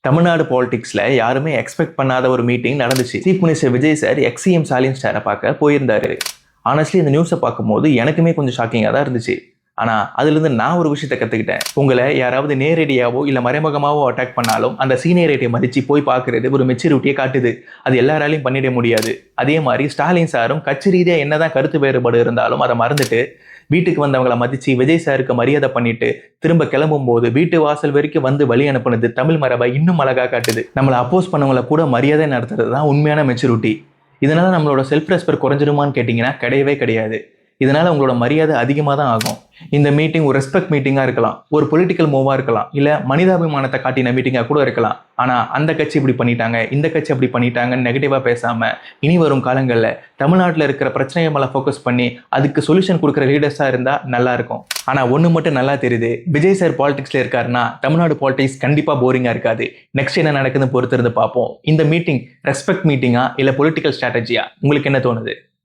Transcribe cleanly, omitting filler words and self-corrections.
தமிழ்நாடு பாலிடிக்ஸ்ல யாருமே எக்ஸ்பெக்ட் பண்ணாத ஒரு மீட்டிங் நடந்துச்சு. Chief minister Vijay sir ex CM Stalin சாரை பார்க்க போயிருந்தாரு. ஆனஸ்ட்லி இந்த நியூஸை பார்க்கும்போது எனக்குமே கொஞ்சம் ஷாக்கிங்காக தான் இருந்துச்சு. ஆனால் அதுலேருந்து நான் ஒரு விஷயத்தை கற்றுக்கிட்டேன். உங்களை யாராவது நேரடியாவோ இல்லை மறைமுகமாவோ அட்டாக் பண்ணாலும் அந்த சீனியரிட்டியை மதித்து போய் பார்க்கறது ஒரு மெச்சூரிட்டியை காட்டுது. அது எல்லாராலையும் பண்ணிட முடியாது. அதே மாதிரி ஸ்டாலின் சாரும் கட்சி ரீதியாக என்னதான் கருத்து வேறுபாடு இருந்தாலும் அதை மறந்துட்டு வீட்டுக்கு வந்தவங்களை மதிச்சு விஜய் சாருக்கு மரியாதை பண்ணிட்டு திரும்ப கிளம்பும் போது வீட்டு வாசல் வரைக்கும் வந்து வழி அனுப்புனது தமிழ் மரபை இன்னும் அழகா காட்டுது. நம்மளை அப்போஸ் பண்ணவங்களை கூட மரியாதை நடத்துறது தான் உண்மையான மெச்சூரிட்டி. இதனால நம்மளோட செல்ஃப் ரெஸ்பெக்ட் குறைஞ்சிருமான்னு கேட்டிங்கன்னா கிடையவே கிடையாது. இதனால உங்களோட மரியாதை அதிகமாக தான் ஆகும். இந்த மீட்டிங் ஒரு ரெஸ்பெக்ட் மீட்டிங்காக இருக்கலாம், ஒரு பொலிட்டிக்கல் மூவாக இருக்கலாம், இல்லை மனிதாபிமானத்தை காட்டின மீட்டிங்காக கூட இருக்கலாம். ஆனால் அந்த கட்சி இப்படி பண்ணிட்டாங்க, இந்த கட்சி அப்படி பண்ணிட்டாங்கன்னு நெகட்டிவாக பேசாமல் இனி வரும் காலங்களில் தமிழ்நாட்டில் இருக்கிற பிரச்சனையை மேலே ஃபோக்கஸ் பண்ணி அதுக்கு சொல்யூஷன் கொடுக்குற லீடர்ஸாக இருந்தால் நல்லா இருக்கும். ஆனால் ஒன்று மட்டும் நல்லா தெரியுது, விஜய் சார் பாலிடிக்ஸில் இருக்காருன்னா தமிழ்நாடு பாலிடிக்ஸ் கண்டிப்பாக போரிங்காக இருக்காது. நெக்ஸ்ட் என்ன நடக்குதுன்னு பொறுத்திருந்து பார்ப்போம். இந்த மீட்டிங் ரெஸ்பெக்ட் மீட்டிங்கா இல்லை பொலிட்டிக்கல் ஸ்ட்ராட்டஜியா? உங்களுக்கு என்ன தோணுது?